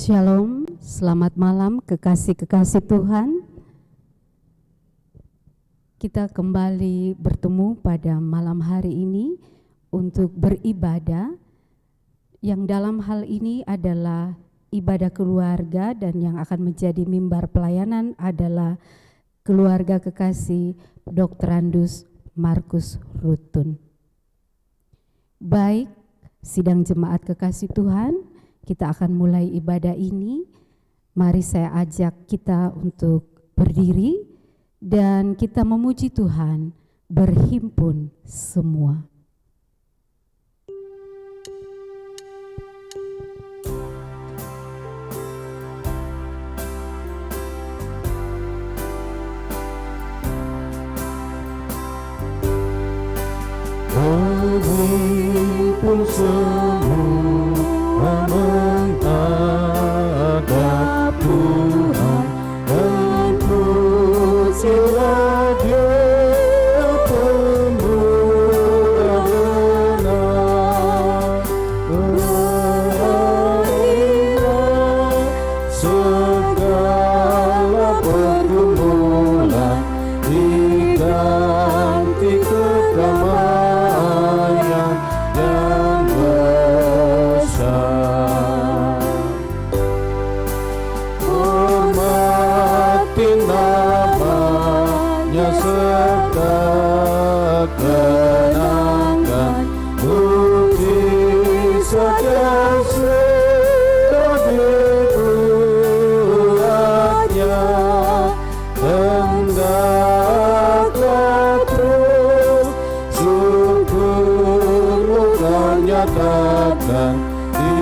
Shalom, selamat malam kekasih-kekasih Tuhan. Kita kembali bertemu pada malam hari ini untuk beribadah, yang dalam hal ini adalah ibadah keluarga, dan yang akan menjadi mimbar pelayanan adalah keluarga kekasih Dr. Andus Markus Rutun. Baik, sidang jemaat kekasih Tuhan, kita akan mulai ibadah ini. Mari saya ajak kita untuk berdiri dan kita memuji Tuhan, berhimpun semua. Berhimpun semua menghadap Tuhan dan pujilah Dia pemurah benar. Berakhirlah segala pergumulan, diganti kedamaian yang besar. Hormati namanya serta kenangkan, puji saja sebuahnya. Hendaklah terus syukurmu kau nyatakan di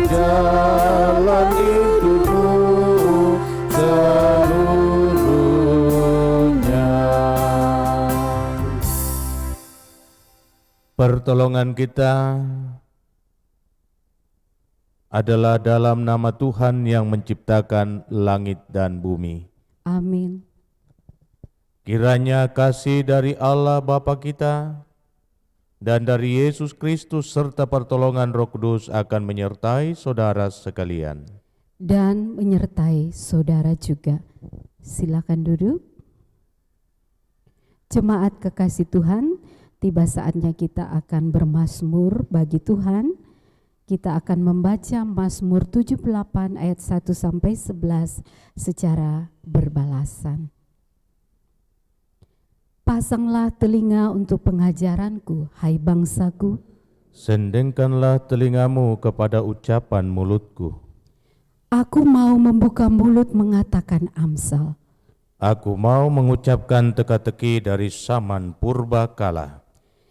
jalan hidupmu seluruhnya. Pertolongan kita adalah dalam nama Tuhan yang menciptakan langit dan bumi. Amin. Kiranya kasih dari Allah Bapa kita dan dari Yesus Kristus serta pertolongan Roh Kudus akan menyertai saudara sekalian. Dan menyertai saudara juga. Silakan duduk. Jemaat kekasih Tuhan, tiba saatnya kita akan bermazmur bagi Tuhan. Kita akan membaca Mazmur 78 ayat 1 sampai 11 secara berbalasan. Pasanglah telinga untuk pengajaranku, hai bangsaku. Sendengkanlah telingamu kepada ucapan mulutku. Aku mau membuka mulut mengatakan amsal. Aku mau mengucapkan teka-teki dari zaman purba kala,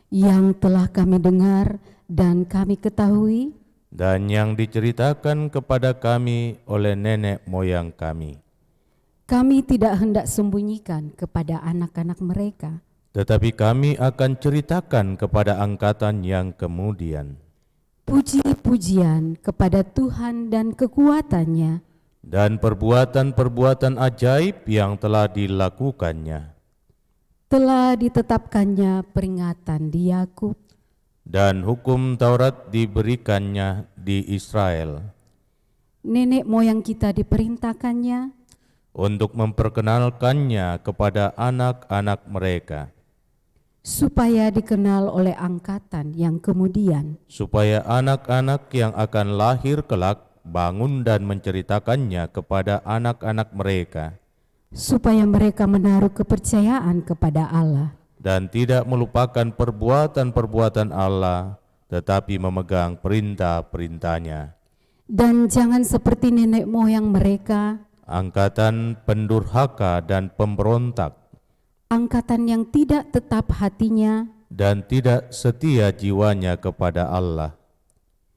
Yang telah kami dengar dan kami ketahui, dan yang diceritakan kepada kami oleh nenek moyang kami. kami tidak hendak sembunyikan kepada anak-anak mereka. Tetapi kami akan ceritakan kepada angkatan yang kemudian. Puji-pujian kepada Tuhan dan kekuatannya, Dan perbuatan-perbuatan ajaib yang telah dilakukannya. telah ditetapkannya peringatan di Yakub, Dan hukum Taurat diberikannya di Israel, nenek moyang kita diperintahkannya, untuk memperkenalkannya kepada anak-anak mereka, supaya dikenal oleh angkatan yang kemudian, supaya anak-anak yang akan lahir kelak bangun dan menceritakannya kepada anak-anak mereka, supaya mereka menaruh kepercayaan kepada Allah, dan tidak melupakan perbuatan-perbuatan Allah, tetapi memegang perintah-perintahnya. dan jangan seperti nenek moyang mereka, Angkatan pendurhaka dan pemberontak, angkatan yang tidak tetap hatinya, dan tidak setia jiwanya kepada Allah.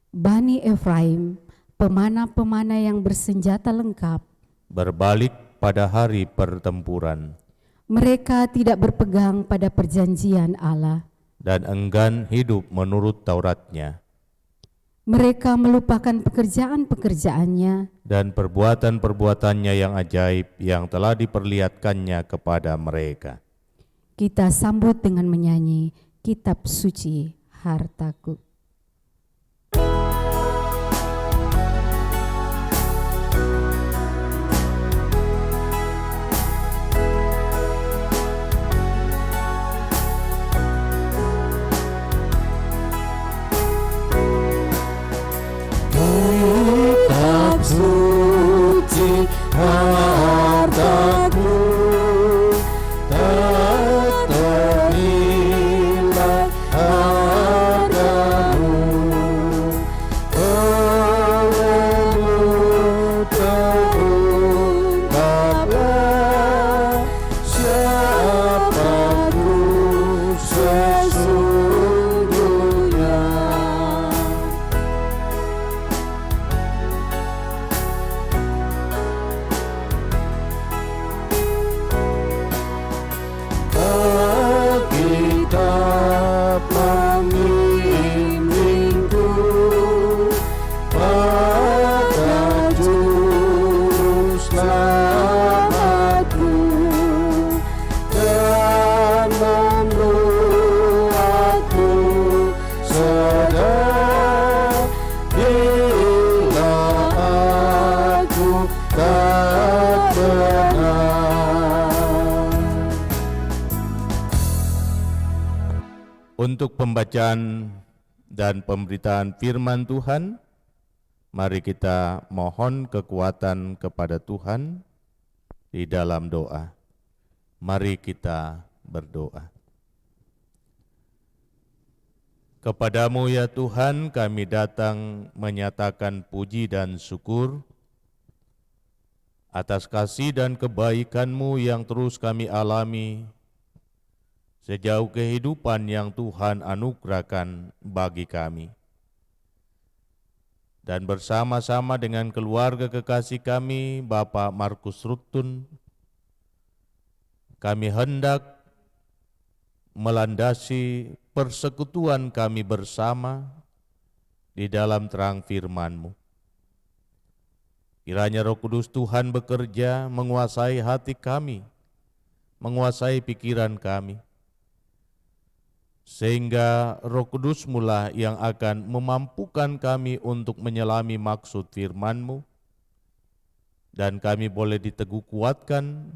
Bani Efraim, pemana-pemana yang bersenjata lengkap, Berbalik pada hari pertempuran, mereka tidak berpegang pada perjanjian Allah. dan enggan hidup menurut Tauratnya, Mereka melupakan pekerjaan-pekerjaannya, dan perbuatan-perbuatannya yang ajaib yang telah diperlihatkannya kepada mereka. Kita sambut dengan menyanyi Kitab Suci Hartaku. hartaku, terterilah hargamu. Olehmu terungkaplah siapaku sesungguhnya. Alkitab membimbingku pada juru selamatku dan membuatku sadar bila aku tak benar. Untuk pembacaan dan pemberitaan firman Tuhan, mari kita mohon kekuatan kepada Tuhan di dalam doa. Mari kita berdoa. Kepadamu ya Tuhan, kami datang menyatakan puji dan syukur atas kasih dan kebaikan-Mu yang terus kami alami sejauh kehidupan yang Tuhan anugerahkan bagi kami. Dan bersama-sama dengan keluarga kekasih kami, Bapak Markus Rutun, kami hendak melandasi persekutuan kami bersama di dalam terang firman-Mu. Kiranya Roh Kudus Tuhan bekerja menguasai hati kami, menguasai pikiran kami, sehingga Roh Kudus mula yang akan memampukan kami untuk menyelami maksud firman-Mu, dan kami boleh diteguh kuatkan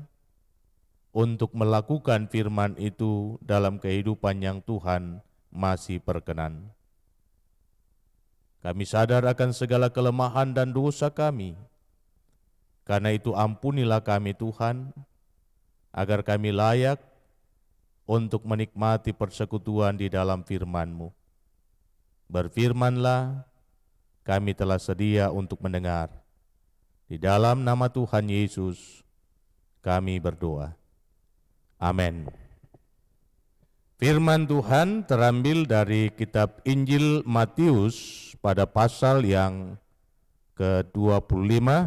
untuk melakukan firman itu dalam kehidupan yang Tuhan masih perkenan. Kami sadar akan segala kelemahan dan dosa kami, karena itu ampunilah kami Tuhan, agar kami layak untuk menikmati persekutuan di dalam firman-Mu. Berfirmanlah, kami telah sedia untuk mendengar. Di dalam nama Tuhan Yesus, kami berdoa. Amin. Firman Tuhan terambil dari kitab Injil Matius pada pasal yang ke-25,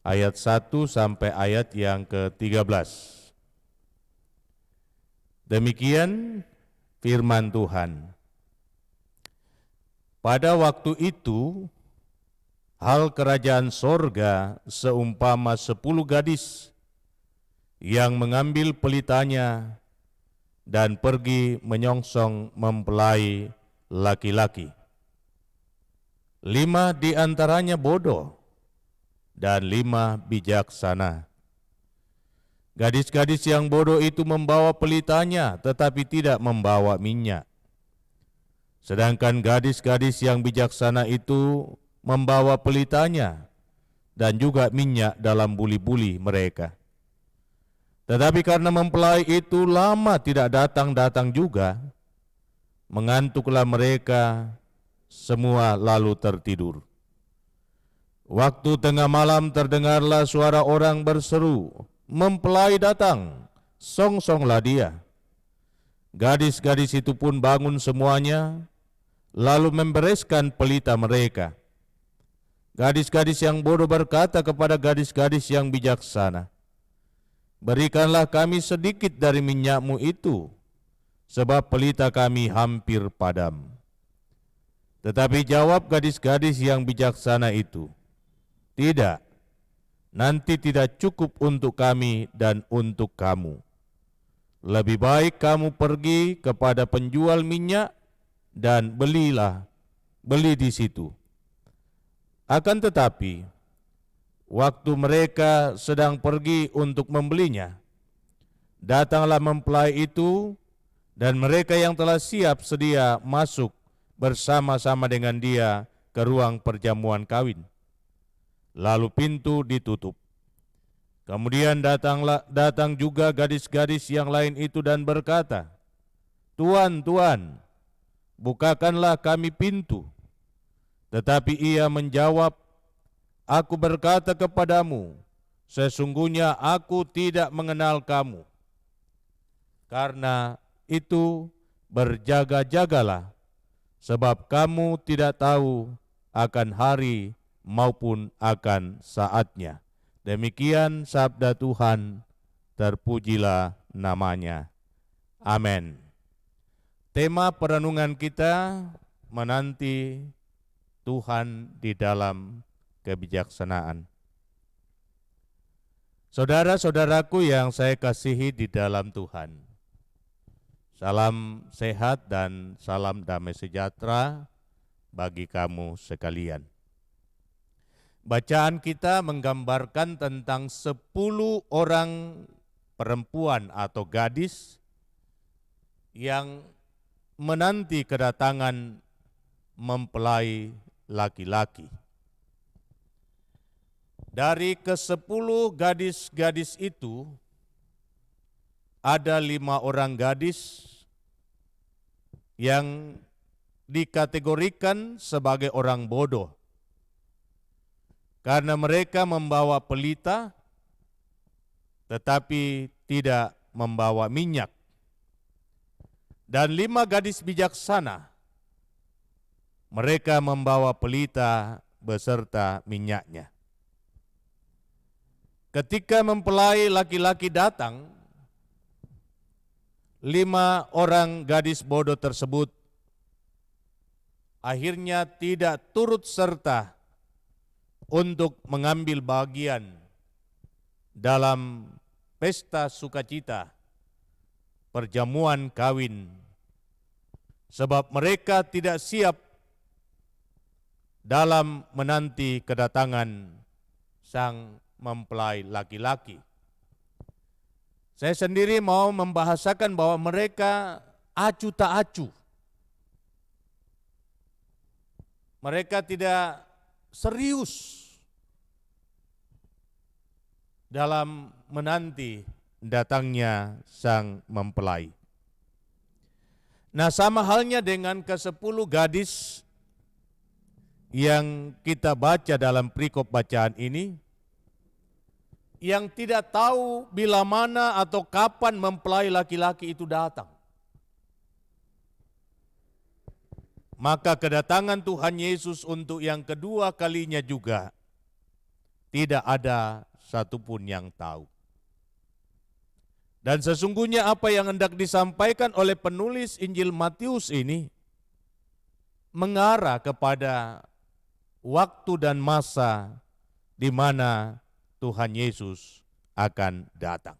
ayat 1 sampai ayat yang ke-13. Demikian firman Tuhan. Pada waktu itu, hal kerajaan sorga seumpama 10 gadis yang mengambil pelitanya dan pergi menyongsong mempelai laki-laki. 5 di antaranya bodoh dan 5 bijaksana. Gadis-gadis yang bodoh itu membawa pelitanya, tetapi tidak membawa minyak. Sedangkan gadis-gadis yang bijaksana itu membawa pelitanya dan juga minyak dalam buli-buli mereka. Tetapi karena mempelai itu lama tidak datang-datang juga, mengantuklah mereka semua lalu tertidur. Waktu tengah malam terdengarlah suara orang berseru, "Mempelai datang, songsonglah dia." Gadis-gadis itu pun bangun semuanya, lalu membereskan pelita mereka. Gadis-gadis yang bodoh berkata kepada gadis-gadis yang bijaksana, "Berikanlah kami sedikit dari minyakmu itu, sebab pelita kami hampir padam." Tetapi jawab gadis-gadis yang bijaksana itu, "Tidak, nanti tidak cukup untuk kami dan untuk kamu. Lebih baik kamu pergi kepada penjual minyak dan beli di situ." Akan tetapi, waktu mereka sedang pergi untuk membelinya, datanglah mempelai itu, dan mereka yang telah siap sedia masuk bersama-sama dengan dia ke ruang perjamuan kawin. Lalu pintu ditutup. Kemudian datang juga gadis-gadis yang lain itu dan berkata, "Tuan, Tuan, bukakanlah kami pintu." Tetapi ia menjawab, "Aku berkata kepadamu, sesungguhnya aku tidak mengenal kamu. Karena itu berjaga-jagalah, sebab kamu tidak tahu akan hari maupun akan saatnya." Demikian sabda Tuhan, terpujilah namanya. Amin. Tema perenungan kita menanti Tuhan di dalam kebijaksanaan. Saudara-saudaraku yang saya kasihi di dalam Tuhan, salam sehat dan salam damai sejahtera bagi kamu sekalian. Bacaan kita menggambarkan tentang 10 orang perempuan atau gadis yang menanti kedatangan mempelai laki-laki. Dari ke-10 gadis-gadis itu, ada 5 orang gadis yang dikategorikan sebagai orang bodoh, karena mereka membawa pelita tetapi tidak membawa minyak. Dan 5 gadis bijaksana, mereka membawa pelita beserta minyaknya. Ketika mempelai laki-laki datang, 5 orang gadis bodoh tersebut akhirnya tidak turut serta untuk mengambil bagian dalam pesta sukacita perjamuan kawin, sebab mereka tidak siap dalam menanti kedatangan sang mempelai laki-laki. Saya sendiri mau membahasakan bahwa mereka acu tak acu. Mereka tidak serius dalam menanti datangnya sang mempelai. Nah, sama halnya dengan ke-10 gadis yang kita baca dalam perikop bacaan ini, yang tidak tahu bila mana atau kapan mempelai laki-laki itu datang. Maka kedatangan Tuhan Yesus untuk yang kedua kalinya juga tidak ada satupun yang tahu. Dan sesungguhnya apa yang hendak disampaikan oleh penulis Injil Matius ini mengarah kepada waktu dan masa di mana Tuhan Yesus akan datang.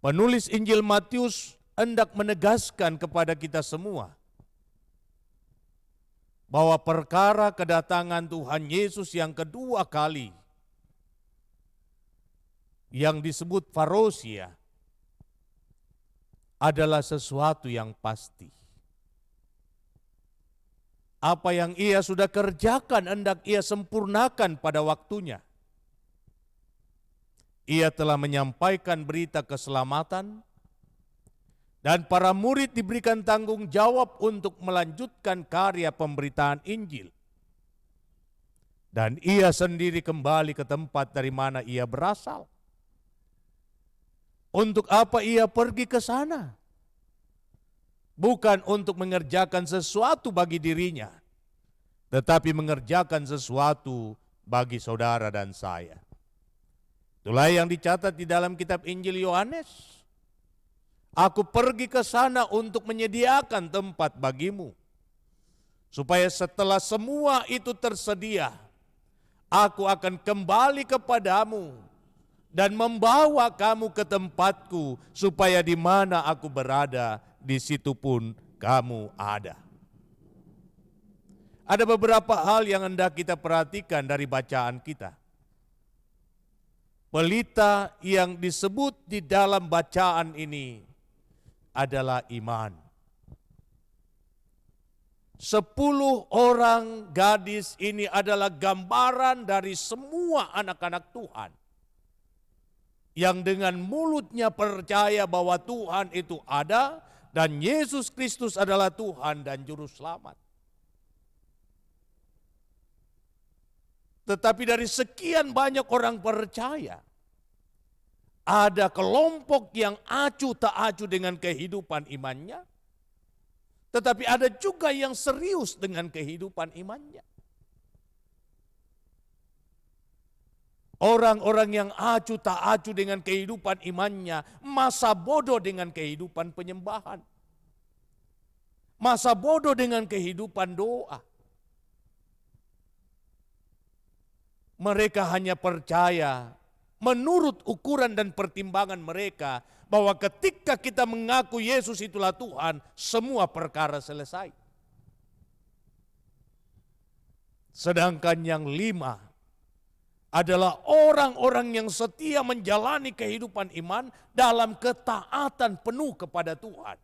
Penulis Injil Matius hendak menegaskan kepada kita semua bahwa perkara kedatangan Tuhan Yesus yang kedua kali, yang disebut parousia, adalah sesuatu yang pasti. Apa yang ia sudah kerjakan hendak ia sempurnakan pada waktunya. Ia telah menyampaikan berita keselamatan, dan para murid diberikan tanggung jawab untuk melanjutkan karya pemberitaan Injil. Dan ia sendiri kembali ke tempat dari mana ia berasal. Untuk apa ia pergi ke sana? Bukan untuk mengerjakan sesuatu bagi dirinya, tetapi mengerjakan sesuatu bagi saudara dan saya. Itulah yang dicatat di dalam kitab Injil Yohanes. Aku pergi ke sana untuk menyediakan tempat bagimu, supaya setelah semua itu tersedia, aku akan kembali kepadamu dan membawa kamu ke tempatku, supaya di mana aku berada, di situ pun kamu ada. Ada beberapa hal yang hendak kita perhatikan dari bacaan kita. Pelita yang disebut di dalam bacaan ini adalah iman. 10 orang gadis ini adalah gambaran dari semua anak-anak Tuhan yang dengan mulutnya percaya bahwa Tuhan itu ada dan Yesus Kristus adalah Tuhan dan Juru Selamat. Tetapi dari sekian banyak orang percaya, ada kelompok yang acuh tak acuh dengan kehidupan imannya, tetapi ada juga yang serius dengan kehidupan imannya. Orang-orang yang acuh tak acuh dengan kehidupan imannya, masa bodoh dengan kehidupan penyembahan. Masa bodoh dengan kehidupan doa. Mereka hanya percaya menurut ukuran dan pertimbangan mereka bahwa ketika kita mengaku Yesus itulah Tuhan, semua perkara selesai. Sedangkan yang 5 adalah orang-orang yang setia menjalani kehidupan iman dalam ketaatan penuh kepada Tuhan,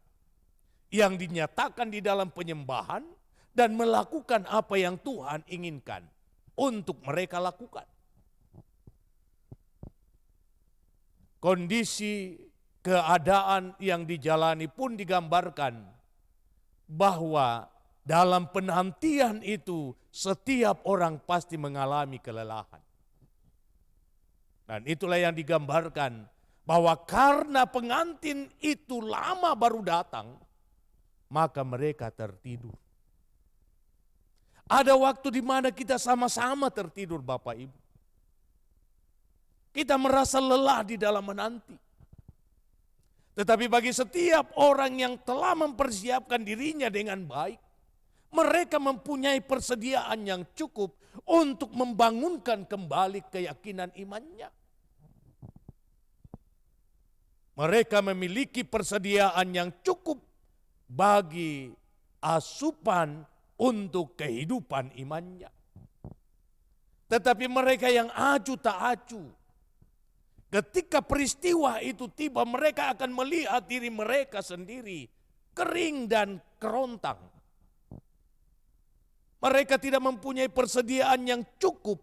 yang dinyatakan di dalam penyembahan dan melakukan apa yang Tuhan inginkan untuk mereka lakukan. Kondisi keadaan yang dijalani pun digambarkan bahwa dalam penantian itu setiap orang pasti mengalami kelelahan. Dan itulah yang digambarkan bahwa karena pengantin itu lama baru datang, maka mereka tertidur. Ada waktu di mana kita sama-sama tertidur, Bapak Ibu. Kita merasa lelah di dalam menanti. Tetapi bagi setiap orang yang telah mempersiapkan dirinya dengan baik, mereka mempunyai persediaan yang cukup untuk membangunkan kembali keyakinan imannya. Mereka memiliki persediaan yang cukup bagi asupan untuk kehidupan imannya. Tetapi mereka yang acuh tak acuh, ketika peristiwa itu tiba, mereka akan melihat diri mereka sendiri kering dan kerontang. Mereka tidak mempunyai persediaan yang cukup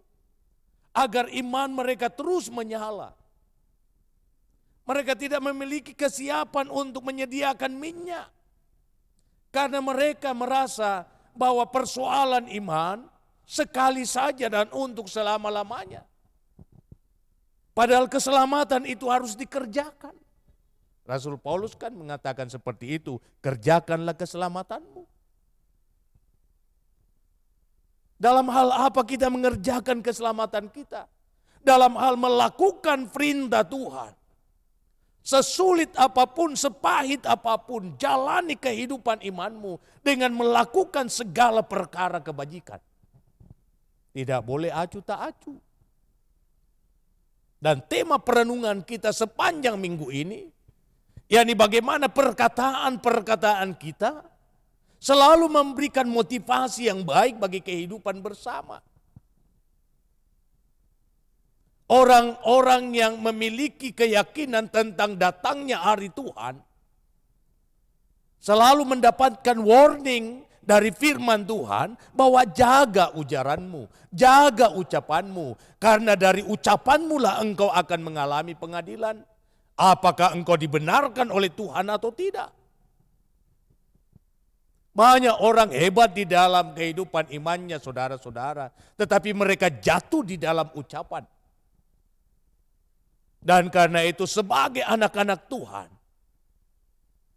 agar iman mereka terus menyala. Mereka tidak memiliki kesiapan untuk menyediakan minyak. Karena mereka merasa bahwa persoalan iman sekali saja dan untuk selama-lamanya. Padahal keselamatan itu harus dikerjakan. Rasul Paulus kan mengatakan seperti itu, kerjakanlah keselamatanmu. Dalam hal apa kita mengerjakan keselamatan kita? Dalam hal melakukan perintah Tuhan. Sesulit apapun, sepahit apapun, jalani kehidupan imanmu dengan melakukan segala perkara kebajikan. Tidak boleh acuh tak acuh. Dan tema perenungan kita sepanjang minggu ini, yakni bagaimana perkataan-perkataan kita selalu memberikan motivasi yang baik bagi kehidupan bersama. Orang-orang yang memiliki keyakinan tentang datangnya hari Tuhan selalu mendapatkan warning dari firman Tuhan bahwa jaga ujaranmu, jaga ucapanmu, karena dari ucapanmu lah engkau akan mengalami pengadilan. Apakah engkau dibenarkan oleh Tuhan atau tidak? Banyak orang hebat di dalam kehidupan imannya, saudara-saudara, tetapi mereka jatuh di dalam ucapan. Dan karena itu sebagai anak-anak Tuhan,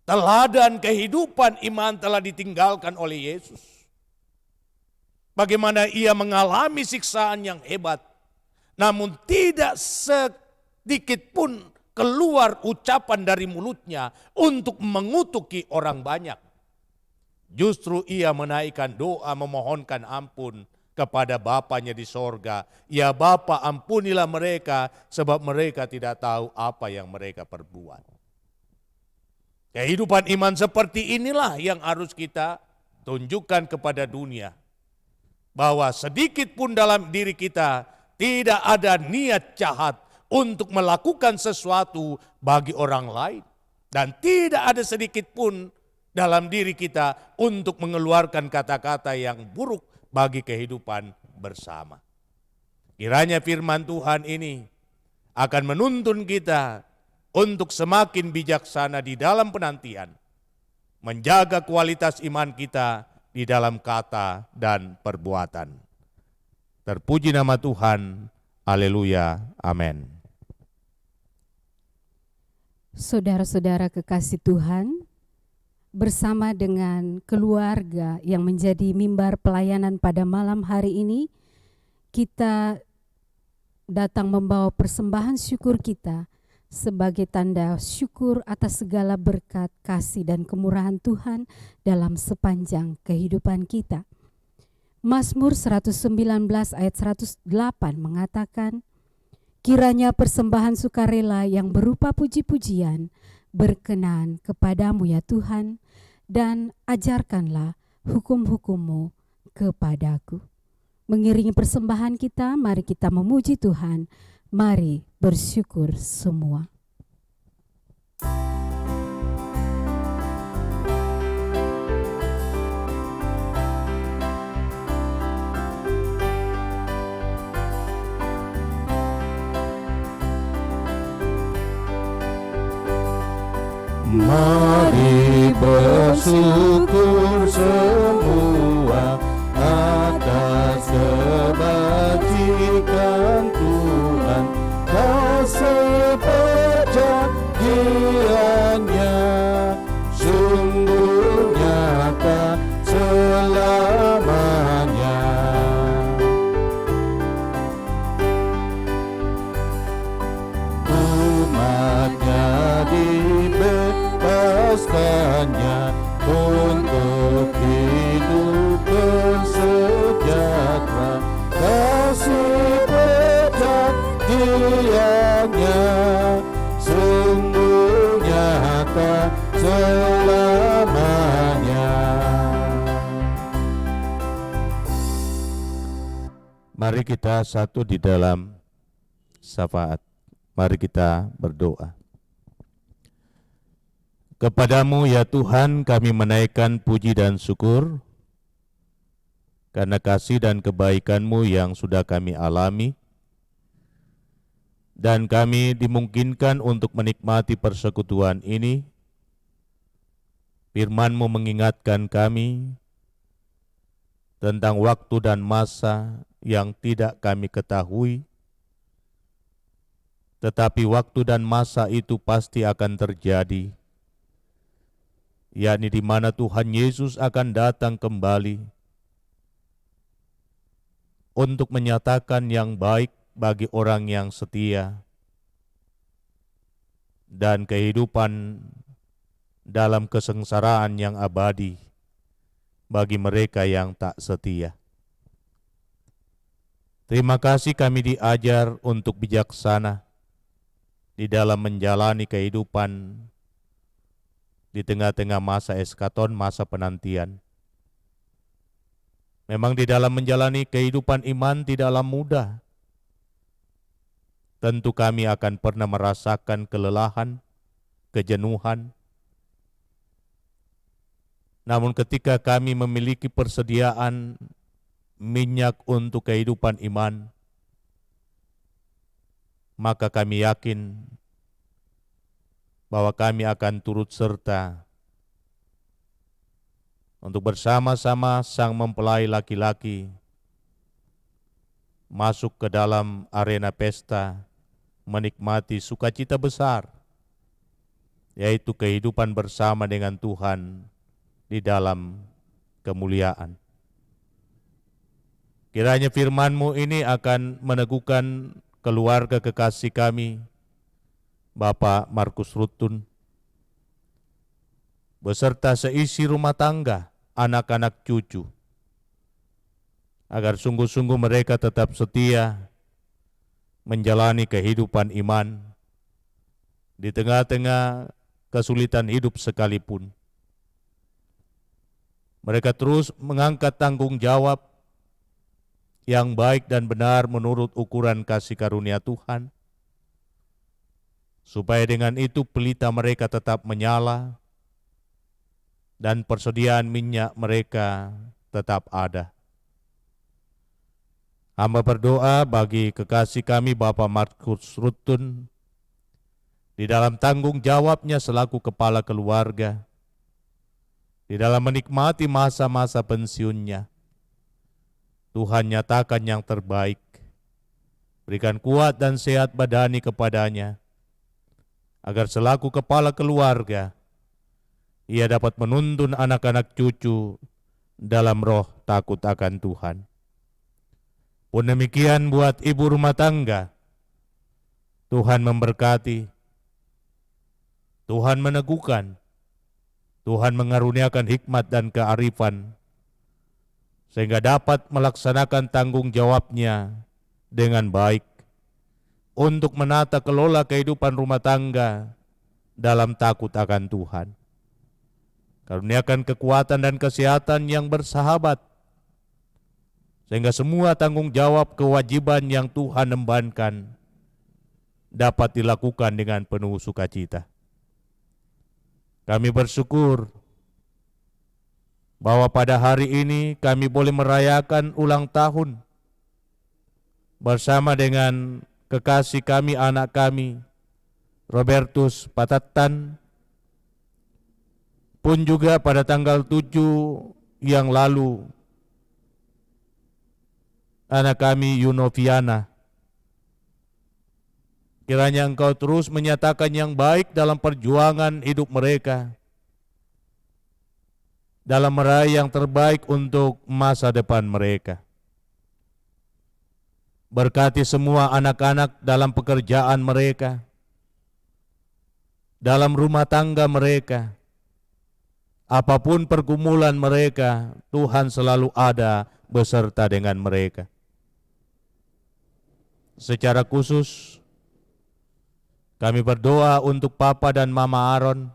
teladan kehidupan iman telah ditinggalkan oleh Yesus. Bagaimana ia mengalami siksaan yang hebat, namun tidak sedikit pun keluar ucapan dari mulutnya untuk mengutuki orang banyak. Justru ia menaikkan doa memohonkan ampun kepada Bapanya di sorga. Ya Bapa, ampunilah mereka sebab mereka tidak tahu apa yang mereka perbuat. Kehidupan iman seperti inilah yang harus kita tunjukkan kepada dunia. Bahwa sedikit pun dalam diri kita tidak ada niat jahat untuk melakukan sesuatu bagi orang lain. Dan tidak ada sedikit pun dalam diri kita untuk mengeluarkan kata-kata yang buruk bagi kehidupan bersama. Kiranya firman Tuhan ini akan menuntun kita untuk semakin bijaksana di dalam penantian, menjaga kualitas iman kita di dalam kata dan perbuatan. Terpuji nama Tuhan, haleluya, amin. Saudara-saudara kekasih Tuhan, bersama dengan keluarga yang menjadi mimbar pelayanan pada malam hari ini, kita datang membawa persembahan syukur kita sebagai tanda syukur atas segala berkat, kasih, dan kemurahan Tuhan dalam sepanjang kehidupan kita. Mazmur 119 ayat 108 mengatakan, kiranya persembahan sukarela yang berupa puji-pujian berkenan kepadamu ya Tuhan, dan ajarkanlah hukum-hukum-Mu kepadaku. Mengiringi persembahan kita, mari kita memuji Tuhan, mari bersyukur semua. Mari bersyukur semua atas kebajikan Tuhan, kasih perjanjiannya sungguh nyata selamanya. Umatnya dibebaskannya untuk hidup bersejahtera, kasih perjanjiannya sungguh nyata selamanya. Mari kita satu di dalam syafaat. Mari kita berdoa. Kepadamu ya Tuhan kami menaikkan puji dan syukur karena kasih dan kebaikan-Mu yang sudah kami alami, dan kami dimungkinkan untuk menikmati persekutuan ini. Firman-Mu mengingatkan kami tentang waktu dan masa yang tidak kami ketahui, tetapi waktu dan masa itu pasti akan terjadi, yakni di mana Tuhan Yesus akan datang kembali untuk menyatakan yang baik bagi orang yang setia dan kehidupan dalam kesengsaraan yang abadi bagi mereka yang tak setia. Terima kasih kami diajar untuk bijaksana di dalam menjalani kehidupan di tengah-tengah masa eskaton, masa penantian. Memang di dalam menjalani kehidupan iman tidaklah mudah. Tentu kami akan pernah merasakan kelelahan, kejenuhan. Namun ketika kami memiliki persediaan minyak untuk kehidupan iman, maka kami yakin bahwa kami akan turut serta untuk bersama-sama sang mempelai laki-laki masuk ke dalam arena pesta, menikmati sukacita besar, yaitu kehidupan bersama dengan Tuhan di dalam kemuliaan. Kiranya firman-Mu ini akan meneguhkan keluarga kekasih kami, Bapak Markus Rutun, beserta seisi rumah tangga, anak-anak cucu, agar sungguh-sungguh mereka tetap setia menjalani kehidupan iman di tengah-tengah kesulitan hidup sekalipun. Mereka terus mengangkat tanggung jawab yang baik dan benar menurut ukuran kasih karunia Tuhan, supaya dengan itu pelita mereka tetap menyala, dan persediaan minyak mereka tetap ada. Hamba berdoa bagi kekasih kami Bapak Markus Rutun di dalam tanggung jawabnya selaku kepala keluarga, di dalam menikmati masa-masa pensiunnya. Tuhan nyatakan yang terbaik, berikan kuat dan sehat badani kepadanya, agar selaku kepala keluarga, ia dapat menuntun anak-anak cucu dalam roh takut akan Tuhan. Pun demikian buat ibu rumah tangga, Tuhan memberkati, Tuhan meneguhkan, Tuhan mengaruniakan hikmat dan kearifan, sehingga dapat melaksanakan tanggung jawabnya dengan baik untuk menata kelola kehidupan rumah tangga dalam takut akan Tuhan. Karuniakan kekuatan dan kesehatan yang bersahabat, sehingga semua tanggung jawab kewajiban yang Tuhan embankan dapat dilakukan dengan penuh sukacita. Kami bersyukur bahwa pada hari ini kami boleh merayakan ulang tahun bersama dengan kekasih kami, anak kami, Robertus Patatan, pun juga pada tanggal 7 yang lalu, anak kami Yunoviana. Kiranya Engkau terus menyatakan yang baik dalam perjuangan hidup mereka, dalam meraih yang terbaik untuk masa depan mereka. Berkati semua anak-anak dalam pekerjaan mereka, dalam rumah tangga mereka, apapun pergumulan mereka, Tuhan selalu ada beserta dengan mereka. Secara khusus, kami berdoa untuk Papa dan Mama Aaron,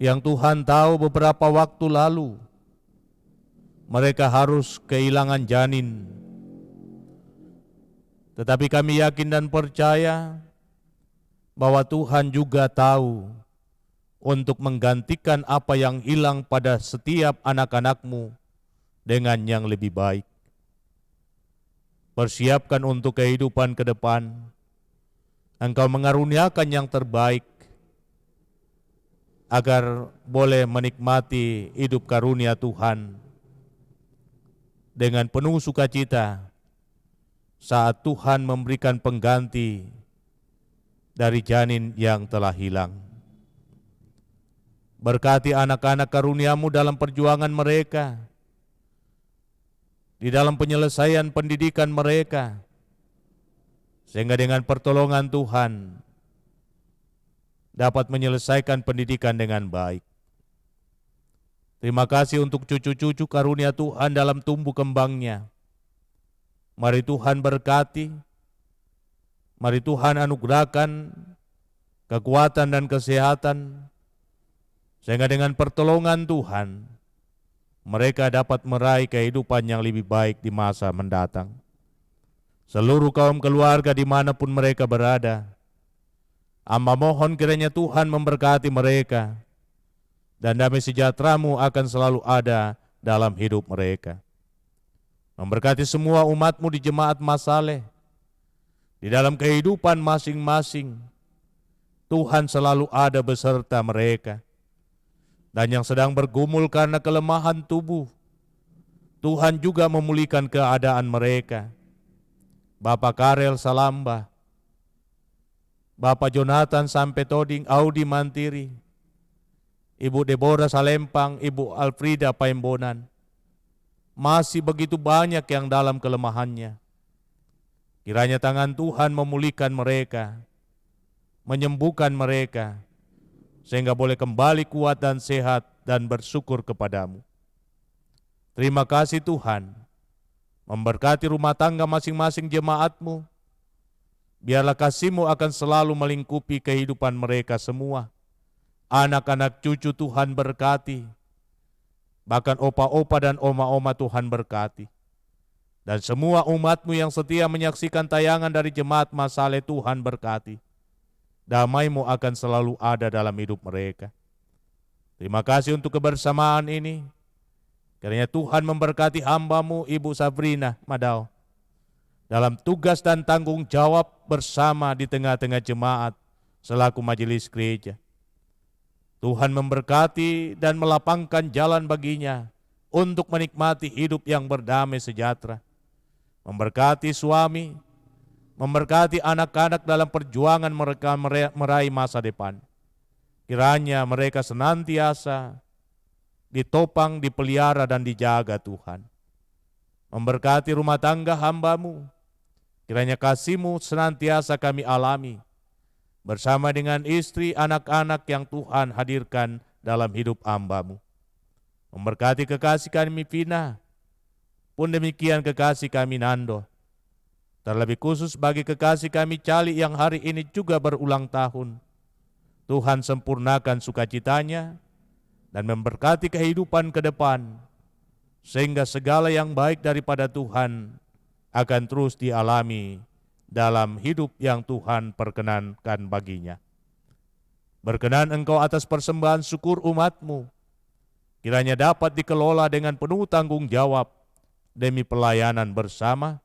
yang Tuhan tahu beberapa waktu lalu mereka harus kehilangan janin. Tetapi kami yakin dan percaya bahwa Tuhan juga tahu untuk menggantikan apa yang hilang pada setiap anak-anak-Mu dengan yang lebih baik. Persiapkan untuk kehidupan ke depan. Engkau mengaruniakan yang terbaik agar boleh menikmati hidup karunia Tuhan dengan penuh sukacita saat Tuhan memberikan pengganti dari janin yang telah hilang. Berkati anak-anak karunia-Mu dalam perjuangan mereka, di dalam penyelesaian pendidikan mereka, sehingga dengan pertolongan Tuhan dapat menyelesaikan pendidikan dengan baik. Terima kasih untuk cucu-cucu karunia Tuhan dalam tumbuh kembangnya. Mari Tuhan berkati, mari Tuhan anugerahkan kekuatan dan kesehatan, sehingga dengan pertolongan Tuhan mereka dapat meraih kehidupan yang lebih baik di masa mendatang. Seluruh kaum keluarga dimanapun mereka berada, hamba mohon kiranya Tuhan memberkati mereka, dan damai sejahtera-Mu akan selalu ada dalam hidup mereka. Memberkati semua umat-Mu di Jemaat Masaleh, di dalam kehidupan masing-masing, Tuhan selalu ada beserta mereka. Dan yang sedang bergumul karena kelemahan tubuh, Tuhan juga memulihkan keadaan mereka. Bapak Karel Salamba, Bapak Jonathan Sampetoding Audi Mantiri, Ibu Deborah Salempang, Ibu Alfrida Paimbonan, masih begitu banyak yang dalam kelemahannya. Kiranya tangan Tuhan memulihkan mereka, menyembuhkan mereka, sehingga boleh kembali kuat dan sehat dan bersyukur kepadamu. Terima kasih Tuhan, memberkati rumah tangga masing-masing jemaat-Mu. Biarlah kasih-Mu akan selalu melingkupi kehidupan mereka semua. Anak-anak cucu Tuhan berkati, bahkan opa-opa dan oma-oma Tuhan berkati. Dan semua umat-Mu yang setia menyaksikan tayangan dari Jemaat Masaleh Tuhan berkati. Damai-Mu akan selalu ada dalam hidup mereka. Terima kasih untuk kebersamaan ini. Kiranya Tuhan memberkati hamba-Mu Ibu Sabrina Madao dalam tugas dan tanggung jawab bersama di tengah-tengah jemaat selaku majelis gereja. Tuhan memberkati dan melapangkan jalan baginya untuk menikmati hidup yang berdamai sejahtera. Memberkati suami, memberkati anak-anak dalam perjuangan mereka meraih masa depan. Kiranya mereka senantiasa ditopang, dipelihara, dan dijaga Tuhan. Memberkati rumah tangga hamba-Mu. Kiranya kasih-Mu senantiasa kami alami bersama dengan istri, anak-anak yang Tuhan hadirkan dalam hidup hamba-Mu. Memberkati kekasih kami Vina, pun demikian kekasih kami Nando. Terlebih khusus bagi kekasih kami Cali yang hari ini juga berulang tahun. Tuhan sempurnakan sukacitanya dan memberkati kehidupan ke depan, sehingga segala yang baik daripada Tuhan akan terus dialami dalam hidup yang Tuhan perkenankan baginya. Berkenan Engkau atas persembahan syukur umat-Mu, kiranya dapat dikelola dengan penuh tanggung jawab demi pelayanan bersama,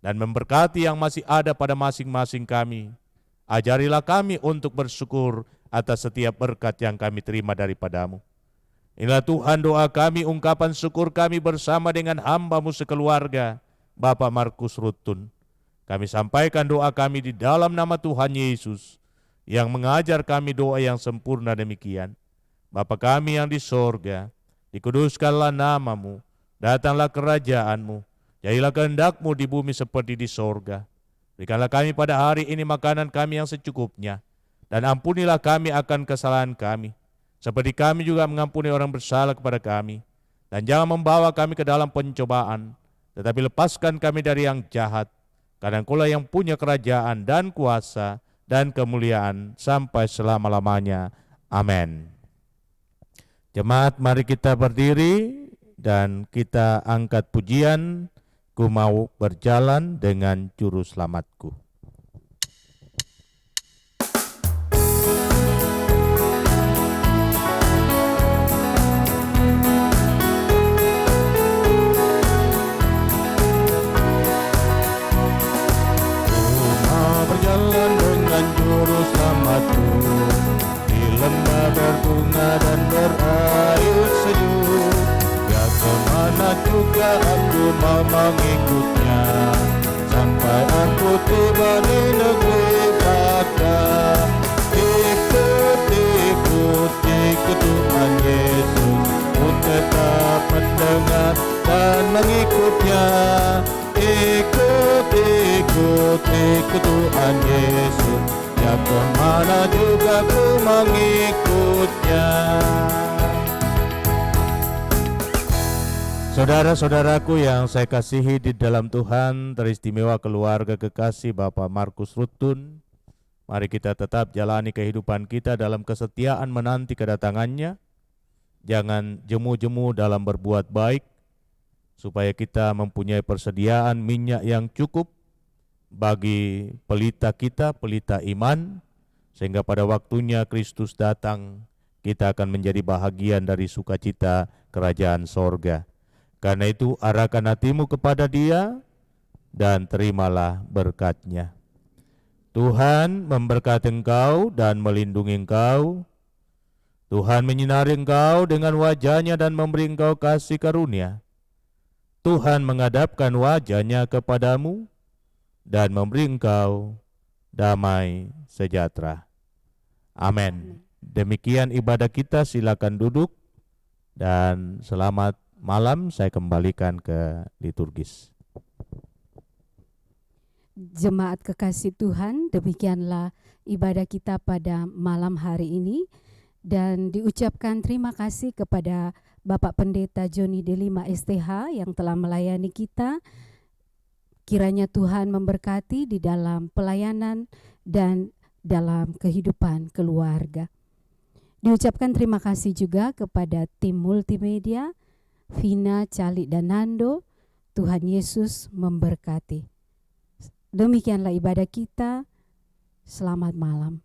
dan memberkati yang masih ada pada masing-masing kami. Ajarilah kami untuk bersyukur atas setiap berkat yang kami terima daripada-Mu. Inilah Tuhan doa kami, ungkapan syukur kami bersama dengan hamba-Mu sekeluarga, Bapak Markus Rutun. Kami sampaikan doa kami di dalam nama Tuhan Yesus, yang mengajar kami doa yang sempurna demikian. Bapa kami yang di sorga, dikuduskanlah nama-Mu, datanglah kerajaan-Mu, jadilah kehendak-Mu di bumi seperti di sorga. Berikanlah kami pada hari ini makanan kami yang secukupnya, dan ampunilah kami akan kesalahan kami, seperti kami juga mengampuni orang bersalah kepada kami. Dan jangan membawa kami ke dalam pencobaan, tetapi lepaskan kami dari yang jahat, karena Engkau-lah yang punya kerajaan dan kuasa dan kemuliaan sampai selama-lamanya. Amin. Jemaat, mari kita berdiri dan kita angkat pujian, Ku mau berjalan dengan juru selamatku. Juru selamatku di lembah berbunga dan berair sejuk, ya kemana juga aku mau mengikutnya, sampai aku tiba di negeri Baka. Ikut Tuhan Yesus, ku tetap mendengar dan mengikutnya. Ikut Tuhan Yesus, ya kemana juga ku mengikutnya. Saudara-saudaraku yang saya kasihi di dalam Tuhan, teristimewa keluarga kekasih Bapak Markus Rutun, mari kita tetap jalani kehidupan kita dalam kesetiaan menanti kedatangannya. Jangan jemu-jemu dalam berbuat baik, supaya kita mempunyai persediaan minyak yang cukup bagi pelita kita, pelita iman, sehingga pada waktunya Kristus datang, kita akan menjadi bahagian dari sukacita kerajaan sorga. Karena itu arahkan hatimu kepada Dia dan terimalah berkat-Nya. Tuhan memberkati engkau dan melindungi engkau. Tuhan menyinari engkau dengan wajah-Nya dan memberi engkau kasih karunia. Tuhan menghadapkan wajah-Nya kepadamu dan memberi engkau damai sejahtera. Amin. Demikian ibadah kita, silakan duduk dan selamat malam. Saya kembalikan ke liturgis. Jemaat kekasih Tuhan, demikianlah ibadah kita pada malam hari ini, dan diucapkan terima kasih kepada Bapak Pendeta Joni Delima STH yang telah melayani kita. Kiranya Tuhan memberkati di dalam pelayanan dan dalam kehidupan keluarga. Diucapkan terima kasih juga kepada tim multimedia, Vina, Cali, dan Nando. Tuhan Yesus memberkati. Demikianlah ibadah kita. Selamat malam.